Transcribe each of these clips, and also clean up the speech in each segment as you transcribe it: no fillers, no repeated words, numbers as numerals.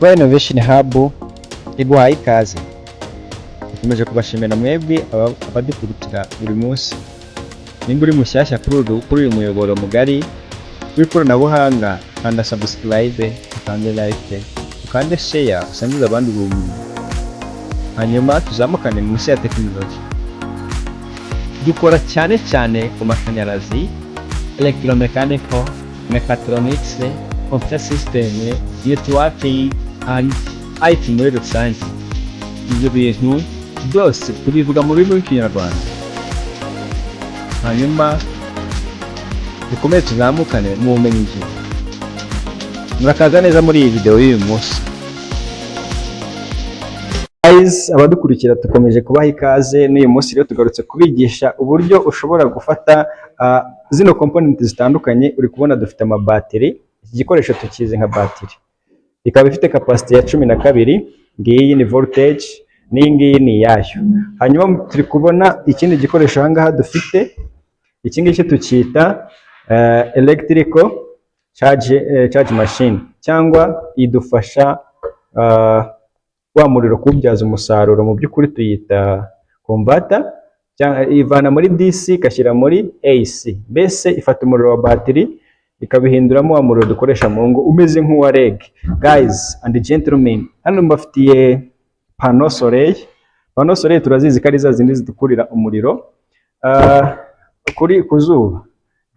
Software Innovation Hub iguhaye ikaze. Dukomeje kubashimira mwebwe abadukurikira buri munsi. Nimba uri mushyashya kuri uyu muyoboro mugari w'ikoranabuhanga, kanda subscribe, ukande like, ukande share, usangize abandi ubumenyi. Hanyuma tuzamukane mu isi ya tekinoloji. Dukora cyane ku mashanyarazi, electromechanical, mechatronics, computer system, networking and IT muri rusange. Ibyo bintu byose tubivuga mu rurimi rw'Ikinyarwanda. Hanyuma dukomeze tuzamukane mu bumenyi ngiro. Murakaza neza muri iyi video y'uyu munsi. Guys, abadukurikira tukomeje kubaha ikaze. N'uyu munsi rero tugarutse kubigisha uburyo ushobora gufata zino component zitandukanye. Uri kubona dufite amabateri. Iki gikoresho tukizi nka bateri, ikaba ifite capacity ya 12. Ngiyi ni voltage, n'ingiyi ni yayo. Hanyuma turi kubona ikindi gikoresho hangaha dufite. Iki ngiki tukita electrical charge machine, cyangwa idufasha wa muriro kubyaza umusaruro. Mu by'ukuri tuyita converter, cyangwa ivana muri DC ikashyira muri AC. Mbese ifata umuriro wa bateri ikabihinduramo wa muriro dukoresha mu ngo umeze nk'uwa REG. Guys and gentlemen, hano mbafitiye pano soleil. Pano soleil turazizi ko ari za zindi zidukurira umuriro kuri kuzuba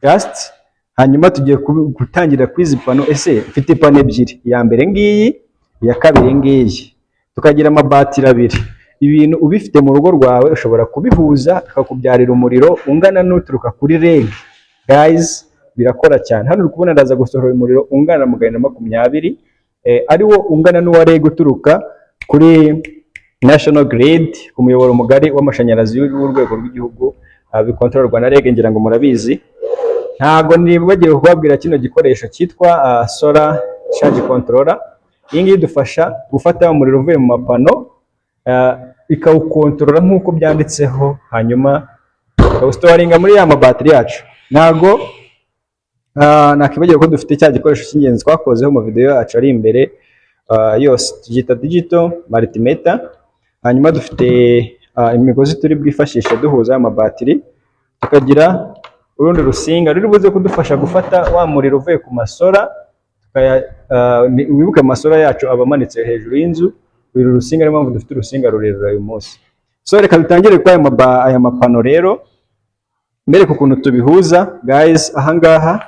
just. Hanyuma tugiye gutangira kwizi pano. Ese mfite pano ebyiri, iya mbere ngiyi, iya kabiri ngiyi, tukagira amabatiri abiri. Ibintu ubifite mu rugo rwawe ushobora kubihuza akakubyarira umuriro ungana n'uturuka kuri REG. Guys, birakora cyane. Hano uri kubona ndaza gusohora umuriro ungana na 120, ari wo ungana n'uwa REG uturuka kuri National Grid, ku muyoboro mugari w'amashanyarazi w'urwego rw'igihugu, bikontororwa na REG. Ngira ngo murabizi. Ntago nibagiye kubabwira kino gikoresho cyitwa solar charge controller. Iyi ngiyi idufasha gufata umuriro uvuye mu mapano ikawukontorora nk'uko byanditseho, hanyuma ikawustoringa muri ya mabateri yacu. Ntago nakibagiye ko dufite cya gikoresho cy'ingenzi twakozeho mu video yacu ari imbere yose, tugita digital multimeter. Hanyuma dufite imigozi turi bwifashishe duhuza amabateri, tukagira urundi rusinga ruri buze kudufasha gufata wa muriro uvuye ku masora. Wibuke amasora yacu abamanitse hejuru y'inzu. Uru rusinga niyo mpamvu dufite urusinga rurerure uyu munsi. So reka dutangire kwa aya mapano rero, mbere ku kuntu tubihuza. Guys, ahangaha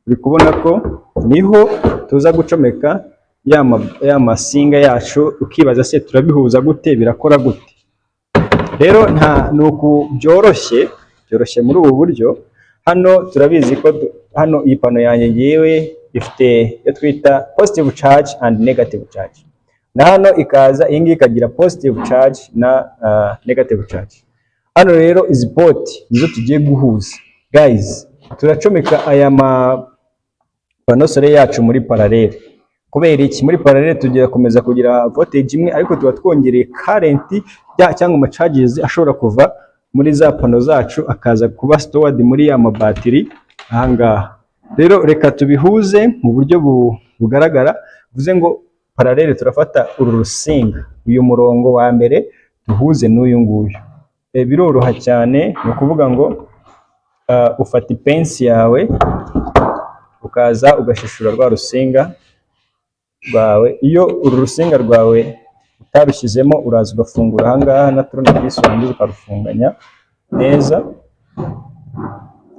uri kubona ko niho tuza gucomeka ya masinga yacu. Ukibaza se turabihuza gute, birakora gute? Rero nuko byoroshye muri ubu buryo. Hano turabizi ko hano iyi pano yanjye ngiyewe ifite yo twita positive charge and negative charge, na hano ikaza iyi ngiyi ikagira positive charge na negative charge. Hano rero izi port nizo tugiye guhuza. Guys, turacomeka aya pano soleil yacu muri parallel. Kubera iki? Muri parallel tugiye komeza kugira voltage imwe, ariko tuba twongereye current cyangwa ama charges ashobora kuva muri za pano zacu akaza kuba stored muri ya mabateri ahangaha. Rero reka tubihuze mu buryo bugaragara. Bivuze ngo parallel turafata uru rusinga, uyu murongo wa mbere tuhuze n'uyu nguyu. Biroroha cyane. Ni ukuvuga ngo ufata ipensi yawe ukaza ugashishura rwa rusinga rwawe. Iyo uru rusinga rwawe utarushyizemo, uraza ugafungura ahangaha na turunevisi wangiza ukarufunganya neza.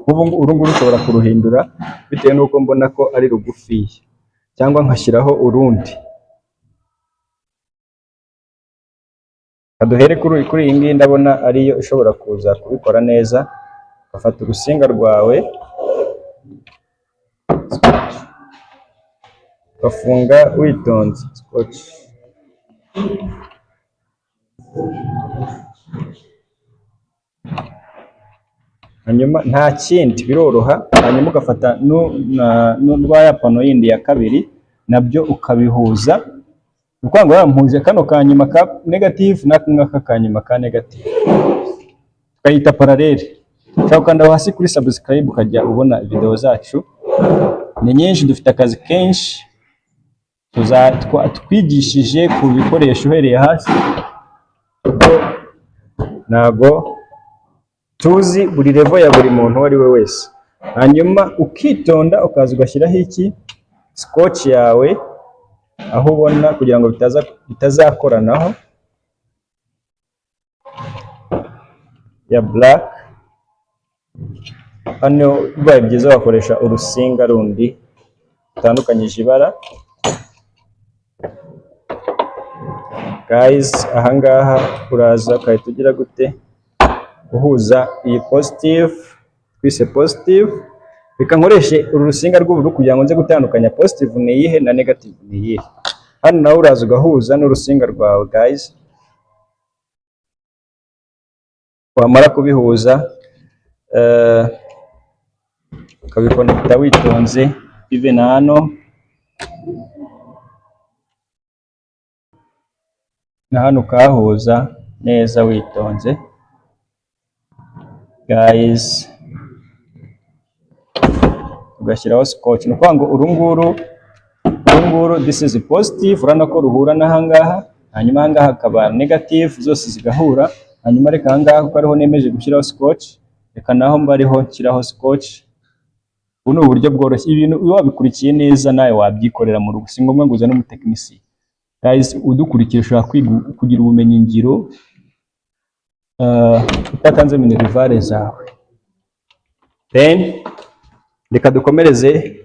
Uru nguru ushobora kuruhindura bitewe n'uko mbona ko ari rugufiya, cyangwa nkashyiraho urundi. Kaduhere kuri iyi ngiyi, ndabona ariyo ishobora kuza kubikora neza. Ufata urusinga rwawe ugafunga witonze scotch. Hanyuma nta kindi, biroroha. Hanyuma ugafata n'urwa ya pano yindi ya kabiri, nabyo ukabihuza. Uko ngo yampuje kano kanyuma ka negative n'aka kanyuma ka negative, tukayita parallel. Ukanda hasi kuri subscribe ukajya ubona video zacu ni nyinshi. Dufite akazi kenshi twigishije ku bikoresho uhereye hasi, kuko ntago tuzi buri level ya buri muntu uwo ari we wese. Hanyuma ukitonda ukaza ugashyiraho iki scotch yawe aho ubona kugira ngo bitazakoranaho ya black. Hano bibaye byiza wakoresha urusinga rundi rutandukanyije ibara. Guys, ahangaha uraza ukahita ugira gute uhuza iyi positive, twise positive, reka nkoreshe uru rusinga rw'ubururu kugira ngo nze gutandukanya positive ni iyihe na negative ni iyihe. Hano nawe uraza ugahuza n'urusinga rwawe guys. Wamara kubihuza ukabikonekita witonze, bive na hano na hano ukahuza neza witonze guys, ugashyiraho scotch. Ni ukuvuga ngo uru nguru this is positive, urabona ko ruhura n'ahangaha, hanyuma ahangaha hakaba negative, zose zigahura. Hanyuma reka ahangaha kuko ariho nemeje gushyiraho scotch, reka naho mba ariho nshyiraho scotch. Ubu ni uburyo bworoshye, ibintu iyo wabikurikiye neza nawe wabyikorera mu rugo, si ngombwa ngo uzane umutekinisiye. Guys, udukurikiye ushobora kugira ubumenyi ngiro utatanze minerivare zawe. Then reka dukomereze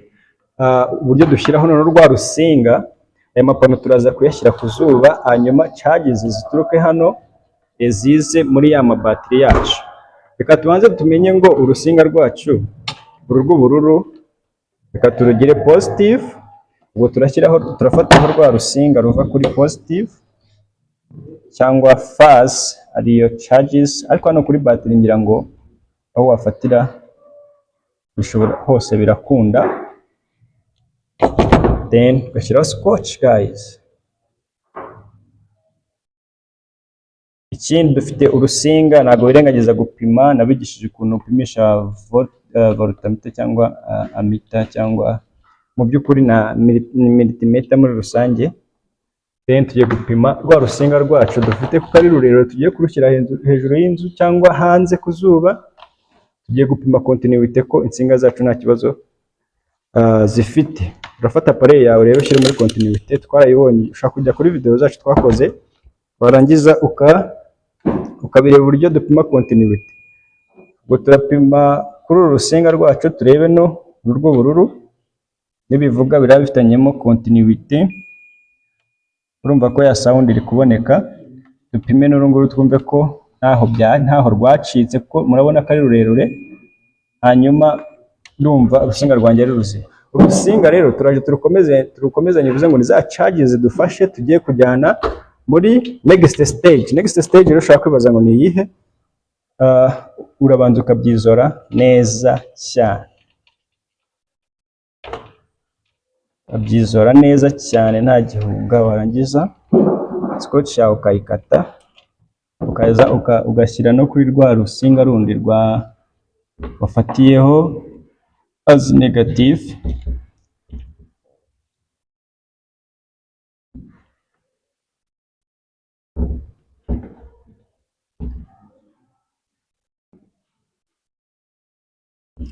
uburyo dushyiraho none rwa rusinga. Aya mapano turaza kuyashyira ku zuba, hanyuma charges zituruke hano zize muri ya mabatiri yacu. Reka tubanze tumenye ngo urusinga rwacu uru rw'ubururu reka turugire positive. Ubwo turafataho rwa rusinga ruva kuri positive cyangwa phase ariyo charges, ariko hano kuri batiri ngira ngo aho wafatira bishobora hose birakunda. Then ugashyiraho scotch guys. Ikindi dufite urusinga, ntabwo birengagiza gupima, nabigishije ukuntu upimisha voltmeter cyangwa ammeter, cyangwa mu by'ukuri na multimeter muri rusange. Then tugiye gupima rwa rusinga rwacu dufite kuko ari rurerure, tugiye kurushyira hejuru y'inzu cyangwa hanze ku zuba. Tugiye gupima continuity ko insinga zacu nta kibazo zifite. Urafata appareil yawe rero ushyire muri continuity, twarayibonye, ushaka kujya kuri video zacu twakoze, warangiza ukabireba uburyo dupima continuity. Ubwo turapima kuri uru rusinga rwacu turebe no rw'ubururu nibivuga biraba bifitanyemo continuity. Urumva ko ya sound iri kuboneka. Dupime n'urunguru twumve ko ntaho rwacitse, ko murabona ko ari rurerure. Hanyuma ndumva urusinga rwanjye ari ruzima. Urusinga rero turaje turukomezanye, bivuze ngo ni za charges zidufashe tugiye kujyana muri next stage. Next stage rero ushaka kwibaza ngo ni iyihe. Urabanza ukabyizora neza cyane, abyizora neza cyane nta gihunga. Warangiza scotch yawe ukayikata, ukaza ugashyira no kuri rwa rusinga rundi wafatiyeho as negative.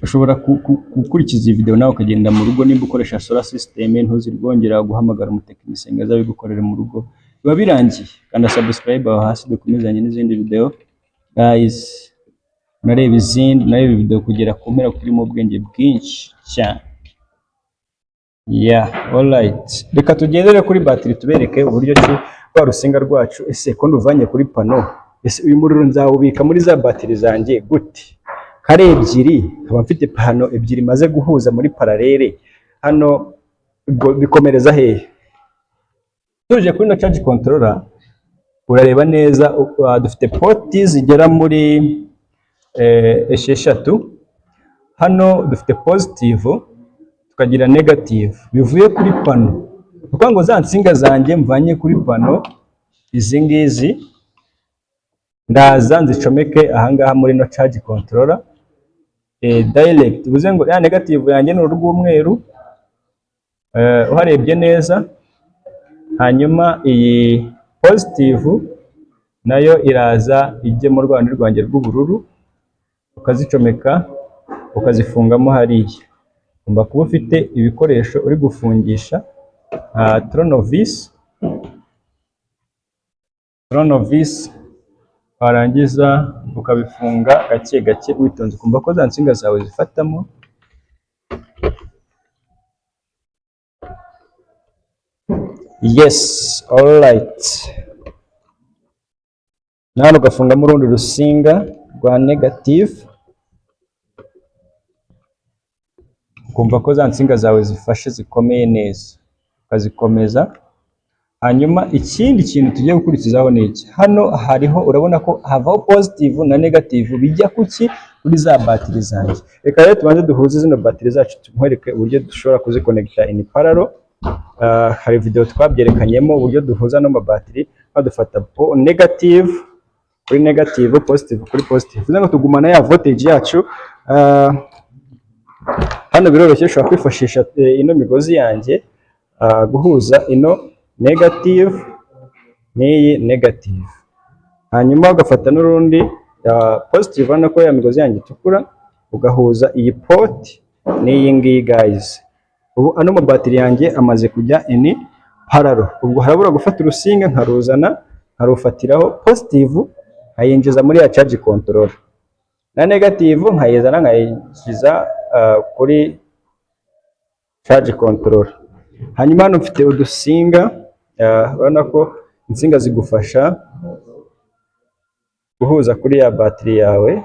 Ushobora gukurikiza iyi video nawe ukagenda mu rugo, nimba ukoresha solar system ntuzirwongera guhamagara umutekinisiye ngo aze bigukorere mu rugo, biba birangiye. Kanda subscribe aho hasi dukomezanye n'izindi video guys. Nareba video kugera ku mpera kuri mu bwenge bwinshi cyane. Alright, reka tugendere kuri batiri tubereke uburyo ki rwa rusinga rwacu. Ese ko nduvanye kuri pano, ese uyu muriro nzawubika muri za batiri zanjye gute? Kare ebyiri, nkaba mfite pano ebyiri maze guhuza muri paralele, hano bikomereza hehe? Tuje kuri no charge controller, urareba neza dufite poti zigera muri esheshatu. Hano dufite positive tukagira negative bivuye kuri pano. Kuko ngo za nsinga zanjye mvanye kuri pano izi ngizi ndaza nzicomeke ahangaha muri no charge controller direct. Bivuze ngo ya negative yanjye ni urw'umweru, uharebye neza hanyuma iyi positive nayo iraza ijye mu rwanda rwanjye rw'ubururu, ukazicomeka ukazifungamo hariya. Ugomba kuba ufite ibikoresho uri gufungisha Tronovis, warangiza ukabifunga gake gake witonze, ukumva ko za nsinga zawe zifatamo. Yes, alright. Nano ugafungamo urundi rusinga rwa negative, ukumva ko za nsinga zawe zifashe zikomeye neza, ukazikomeza. Hanyuma ikindi kintu tugiye gukurikizaho ni iki. Hano hariho urabona ko havaho positive na negative bijya kuki kuri za batiri zanjye. Reka rero tubanze duhuze zino batiri zacu, tumwereke uburyo dushobora kuzikonekita in parallel. Hari video twabyerekanyemo uburyo duhuza no mabatiri, badufata negative kuri negative, positive kuri positive, kugira ngo tugumana ya voltage yacu. Hano biroroshye, ushobora kwifashisha ino migozi yanjye guhuza ino negative n'iyi negative, hanyuma ugafata n'urundi positive, hano ko ya migozi yanjye itukura, ugahuza iyi port n'iyi ngiyi guys. Ubu ano mabatiri yanjye amaze kujya in parallel. Ubwo harabura gufata urusinga nkaruzana nkarufatiraho positive, nkayinjiza muri ya charge controller, na negative nkayizana nkayinjiza kuri charge controller. Hanyuma hano mfite udusinga, urabona ko insinga zigufasha guhuza kuri ya batiri yawe.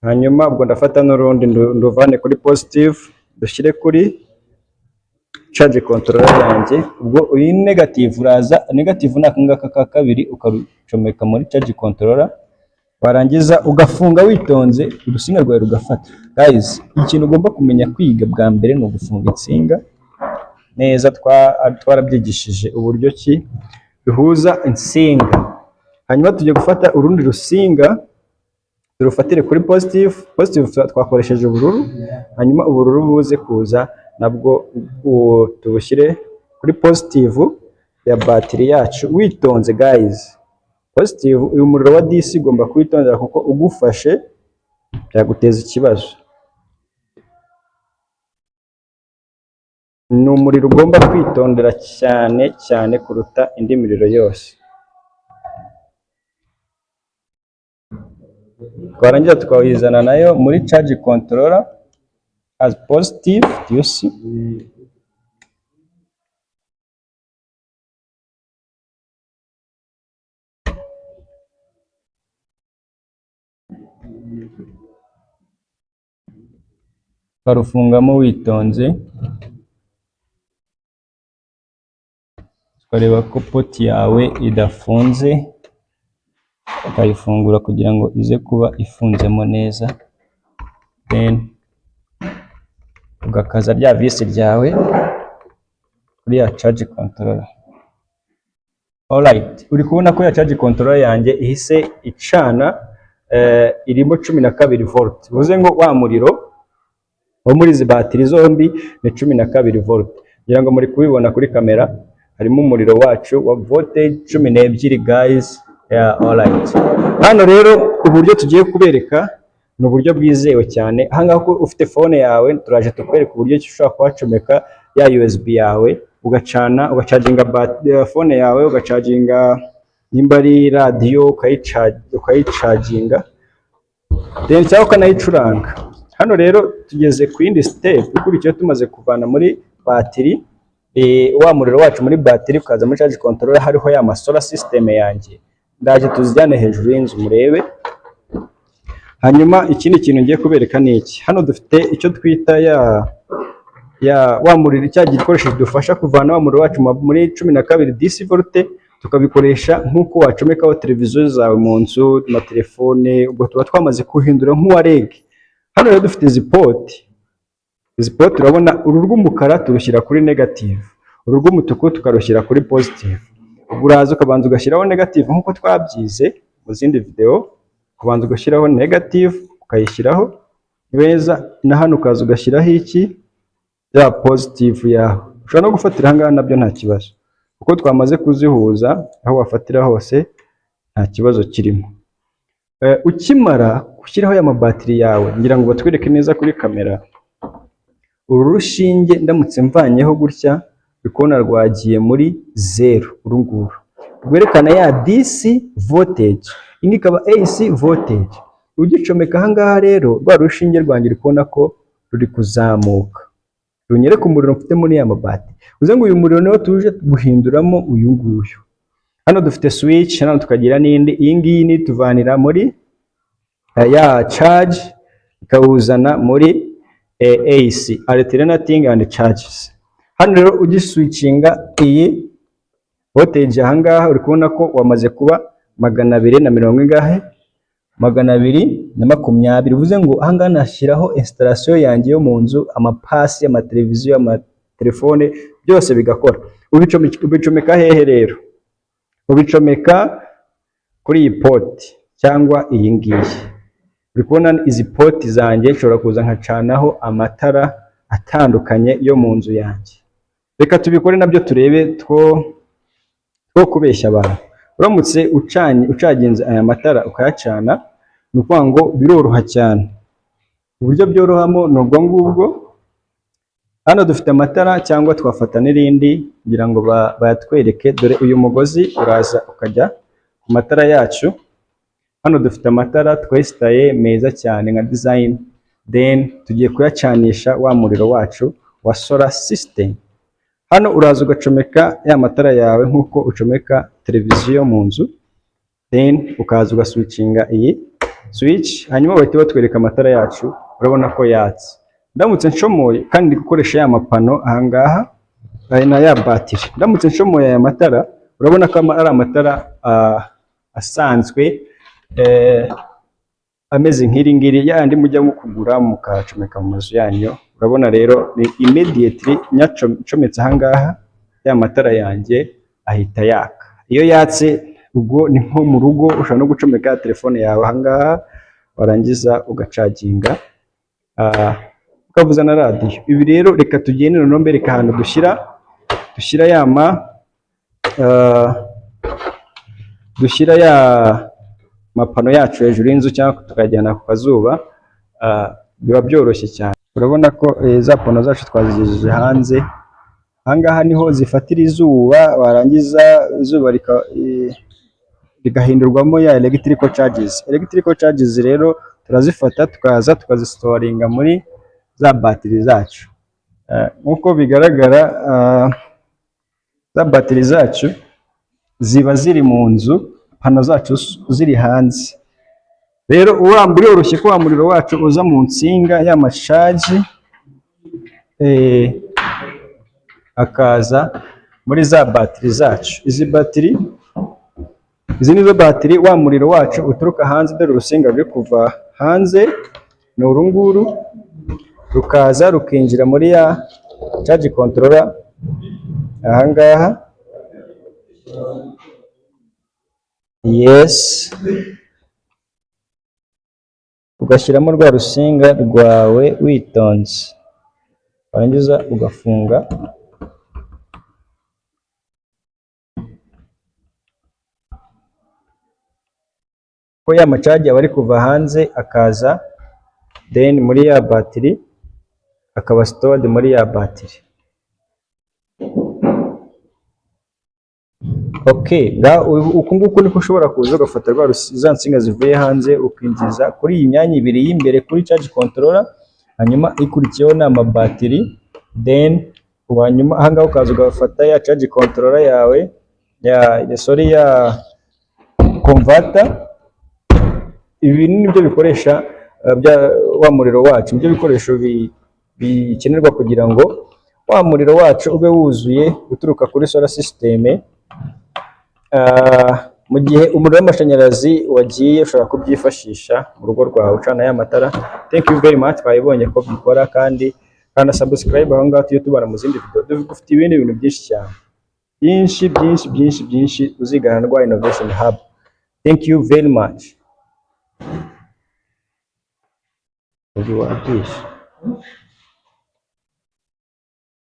Hanyuma ubwo ndafata n'urundi nduvane kuri positive dushyire kuri charge controller yanjye. Ubwo iyi negative uraza, negative ni akangaka ka kabiri, ukarucomeka muri charge controller, warangiza ugafunga witonze, urusinga rwawe rugafata. Guys, ikintu ugomba kumenya kwiga bwa mbere ni ugufunga insinga neza. Twarabyigishije uburyo ki bihuza insinga. Hanyuma tujye gufata urundi rusinga turufatire kuri positive. Positive twakoresheje ubururu, hanyuma ubururu buze kuza nabwo tubushyire kuri positive ya batiri yacu witonze. Guys, positive uyu muriro wa DC ugomba kwitondera, kuko ugufashe byaguteza ikibazo. Ni umuriro ugomba kwitondera cyane cyane kuruta indi miriro yose. Twarangiza tukawizana nayo muri charge controller as positive, do you see? Ukarufungamo witonze, ukareba ko poti yawe idafunze, ukayifungura kugira ngo ize kuba ifunzemo neza, then ugakaza rya visi ryawe kuri ya charge controller. Alright, uri kubona ko ya charge controller yanjye ihise icana, irimo 12 volt. Bivuze ngo wa muriro wo muri izi batiri zombi ni 12 volt. Ngira ngo muri kubibona kuri kamera, harimo umuriro wacu wa voltage 12 guys. Yeah, alright. Hano rero uburyo tugiye kubereka ni uburyo bwizewe cyane. Ahangaha ko ufite phone yawe, turaje tukwereka uburyo ushobora kuhacomeka ya USB yawe, ugacana, ugacaginga phone yawe, ugacaginga nimba ari radio ukayicaginga, then cyangwa ukanayicuranga. Hano rero tugeze ku yindi step ikurikiyeho. Tumaze kuvana muri batiri wa muriro wacu muri batiri, ukaza muri charge controller, hariho ya solar system yanjye, ndaje tuzijyane hejuru y'inzu murebe. Hanyuma ikindi kintu ngiye kubereka ni iki. Hano dufite icyo twita wa muriro, cya gikoresho kidufasha kuvana wa muriro wacu muri 12 DC volt, tukabikoresha nk'uko wacomekaho televiziyo zawe mu nzu na telefone. Ubwo tuba twamaze kuhindura nk'uwa REG. Hano rero dufite izi port, urabona uru rw'umukara turushyira kuri negative, uru rw'umutuku tukarushyira kuri positive. Uraza ukabanza ugashyiraho negative nk'uko twabyize mu zindi video, kubanza ugashyiraho negative ukayishyiraho, beza, na hano ukaza ugashyiraho iki ya positive yawe. Ushobora no gufatira aha ngaha nabyo nta kibazo, kuko twamaze kuzihuza, aho wafatira hose nta kibazo kirimo. Ukimara gushyiraho ya mabatiri yawe, ngira ngo batwereke neza kuri kamera, uru rushinge ndamutse mvanyeho gutya, uri kubona rwagiye muri 0, uru nguru rwerekana ya DC voltage, iyi ikaba AC voltage. Ugicomeka aha ngaha rero, rwa rushinge rwanjye uri kubona ko ruri kuzamuka, runyereka umuriro mfite muri ya mabati. Uze ngo uyu muriro niwo tuje guhinduramo uyu nguyu. Hano dufite switch, hano tukagira n'indi, iyi ngiyi ni tuvanira muri ya charge ikawuzana muri AC, alternating and charges. Hano rero ugiswitchinga iyi voltage aha ngaha, uri kubona ko wamaze kuba 220. Bivuze ngo aha ngaha nashyiraho installation yanjye yo mu nzu, amapasi, amateleviziyo, amatelefone, byose bigakora. Ubicomeka hehe rero? Ubicomeka kuri iyi poti cyangwa iyi ngiyi. Uri kubona izi poti zanjye nshobora kuza nkacanaho amatara atandukanye yo mu nzu yanjye. Reka tubikore nabyo turebe two kubeshya abantu. Uramutse ucaginze aya matara ukayacana, ni ukuvuga ngo biroroha cyane. Uburyo byorohamo ni ubwo ngubwo. Hano dufite amatara, cyangwa twafata n'irindi kugira ngo bayatwereke. Dore uyu mugozi uraza ukajya ku matara yacu. Hano dufite amatara twesitaye meza cyane nka design, then tugiye kuyacanisha wa muriro wacu wa solar system. Hano uraza ugacomeka ya matara yawe nk'uko ucomeka televiziyo mu nzu, then ukaza ugaswitchinga iyi switch, hanyuma bahita batwereka amatara yacu. Urabona ko yatse. Ndamutse nshomoye kandi gukoresha ya mapano aha ngaha na ya batiri, ndamutse nshomoye aya matara, urabona ko ari amatara asanzwe ameze nk'iri ngiri yandi mujya kugura mukacomeka mu mazu yanyu. Urabona rero ni immediately nyacometse aha ngaha, ya matara yanjye ahita yaka. Iyo yatse ubwo ni nko mu rugo, ushobora no gucomeka telefone yawe aha ngaha, warangiza ugacaginga ukavuza na radiyo. Ibi rero reka tugende noneho mbereka ahantu dushyira ya mapano yacu hejuru y'inzu, cyangwa tukajyana ku kazuba. Biba byoroshye cyane. Urabona ko za pano zacu twazigejeje hanze. Aha ngaha niho zifatira izuba, warangiza izuba rigahindurwamo ya electrical charges. Electrical charges rero turazifata tukaza tukazisitoringa muri za batiri zacu. Nk'uko bigaragara, za batiri zacu ziba ziri mu nzu, pano zacu ziri hanze. Rero biroroshye ko wa muriro wacu uza mu nsinga y'amashaji akaza muri za batiri zacu. Izi nizo batiri, wa muriro wacu uturuka hanze. Dore urusinga ruri kuva hanze ni uru nguru, rukaza rukinjira muri ya charge controller aha ngaha. Yes, ugashyiramo rwa rusinga rwawe witonze, warangiza ugafunga. Ko ya macaji aba ari kuva hanze akaza then muri ya batiri, akaba stored muri ya batiri. Okay, uku nguku niko ushobora kuza ugafata za nsinga zivuye hanze ukinjiza kuri iyi myanya ibiri y'imbere kuri charge controller, hanyuma ikurikiyeho ni amabatiri, then hanyuma aha ngaha ukaza ugafata ya charge controller yawe ya converter. Ibi nibyo bikoresha wa muriro wacu, nibyo bikoresho bikenerwa kugira ngo wa muriro wacu ube wuzuye uturuka kuri solar system. Mu gihe umuriro w'amashanyarazi wagiye, ushobora kubyifashisha mu rugo rwawe ucana ya matara. Thank you very much. Twabibonye ko bikora, kandi kana subscribe aho ngaho tujye tubana mu zindi video. Dufite ibindi bintu byinshi cyane, byinshi uzigana na Rwa Innovation Hub. Thank you very much. ubu wabyishe